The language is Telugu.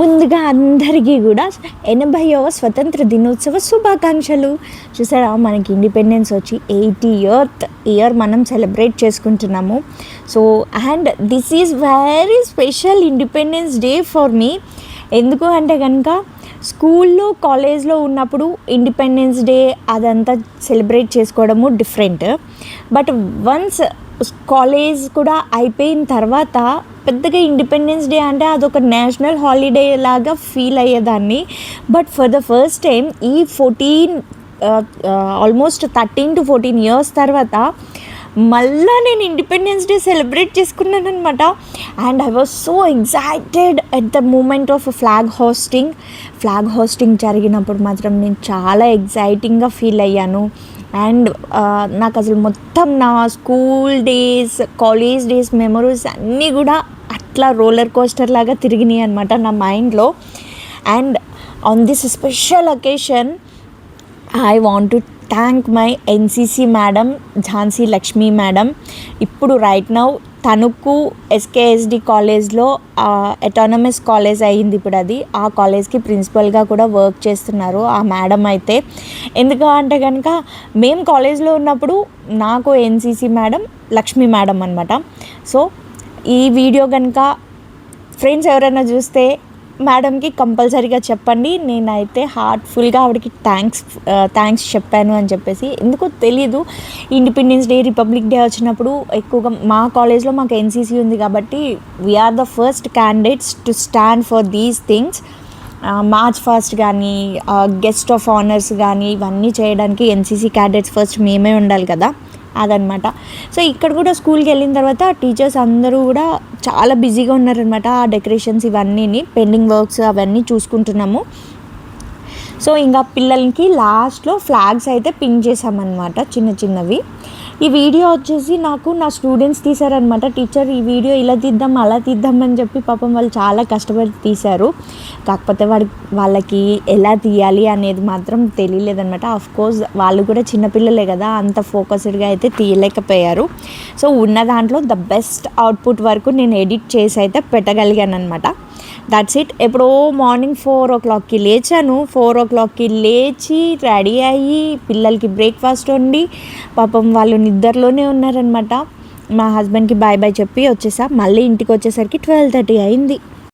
ముందుగా అందరికీ కూడా 80వ స్వతంత్ర దినోత్సవ శుభాకాంక్షలు. చూసారా, మనకి ఇండిపెండెన్స్ వచ్చి 80th ఇయర్ మనం సెలబ్రేట్ చేసుకుంటున్నాము. So and this is very special independence day for me. ఎందుకు అంటే కనుక స్కూల్లో కాలేజ్లో ఉన్నప్పుడు ఇండిపెండెన్స్ డే అదంతా సెలబ్రేట్ చేసుకోవడము డిఫరెంట్. బట్ వన్స్ కాలేజ్ కూడా అయిపోయిన తర్వాత పెద్దగా ఇండిపెండెన్స్ డే అంటే అదొక నేషనల్ హాలిడే లాగా ఫీల్ అయ్యేదాన్ని. But for the first time ఈ ఆల్మోస్ట్ 13 to 14 ఇయర్స్ తర్వాత మళ్ళా నేను ఇండిపెండెన్స్ డే సెలబ్రేట్ చేసుకున్నాను అనమాట. And I was so excited at the moment of flag hosting జరిగినప్పుడు మాత్రం నేను చాలా ఎగ్జైటింగ్గా ఫీల్ అయ్యాను. అండ్ నాకు అసలు మొత్తం నా school days, college days memories అన్నీ కూడా అట్లా రోలర్ కోస్టర్ లాగా తిరిగినాయి అనమాట నా మైండ్లో. And on this special occasion I want to thank my NCC madam Jhansi Lakshmi madam. ఇప్పుడు రైట్ నౌ తణుకు ఎస్కేఎస్డి కాలేజ్లో అటానమస్ కాలేజ్ అయ్యింది ఇప్పుడు అది. ఆ కాలేజ్కి ప్రిన్సిపల్గా కూడా వర్క్ చేస్తున్నారు ఆ మేడం అయితే. ఎందుకు అంటే కనుక మేము కాలేజ్లో ఉన్నప్పుడు నాకు ఎన్సీసీ మేడం లక్ష్మీ మేడం అనమాట. సో ఈ వీడియో కనుక ఫ్రెండ్స్ ఎవరైనా చూస్తే మేడంకి కంపల్సరీగా చెప్పండి, నేనైతే హార్ట్ఫుల్గా ఆవిడకి థ్యాంక్స్ చెప్పాను అని చెప్పేసి. ఎందుకో తెలీదు, ఇండిపెండెన్స్ డే, రిపబ్లిక్ డే వచ్చినప్పుడు ఎక్కువగా మా కాలేజ్లో మాకు ఎన్సీసీ ఉంది కాబట్టి we are the first candidates to stand for these things. March fast కానీ గెస్ట్ ఆఫ్ ఆనర్స్ కానీ ఇవన్నీ చేయడానికి ఎన్సీసీ క్యాండిడేట్స్ ఫస్ట్ మేమే ఉండాలి కదా, అదనమాట. సో ఇక్కడ కూడా స్కూల్కి వెళ్ళిన తర్వాత టీచర్స్ అందరూ కూడా చాలా బిజీగా ఉన్నారనమాట. ఆ డెకరేషన్స్ ఇవన్నీ పెండింగ్ వర్క్స్ అవన్నీ చూసుకుంటున్నాము. సో ఇంకా పిల్లలకి లాస్ట్లో ఫ్లాగ్స్ అయితే పిన్ చేసామన్నమాట, చిన్నవి. ఈ వీడియో వచ్చేసి నాకు నా స్టూడెంట్స్ తీశారనమాట. టీచర్ ఈ వీడియో ఇలా తీద్దాం అలా తీద్దాం అని చెప్పి పాపం వాళ్ళు చాలా కష్టపడి తీశారు. కాకపోతే వాళ్ళకి ఎలా తీయాలి అనేది మాత్రం తెలియలేదనమాట. ఆఫ్కోర్స్ వాళ్ళు కూడా చిన్నపిల్లలే కదా, అంత ఫోకస్డ్గా అయితే తీయలేకపోయారు. సో ఉన్న దాంట్లో ద బెస్ట్ అవుట్పుట్ వరకు నేను ఎడిట్ చేసి అయితే పెట్టగలిగాను అనమాట. That's it. ఎప్పుడో మార్నింగ్ 4 o'clockకి లేచాను. 4 o'clockకి లేచి రెడీ అయ్యి పిల్లలకి బ్రేక్ఫాస్ట్ వండి పాపం వాళ్ళు నిద్రలోనే ఉన్నారనమాట. మా హస్బెండ్కి బాయ్ చెప్పి వచ్చేసా. మళ్ళీ ఇంటికి వచ్చేసరికి 12:30 అయింది.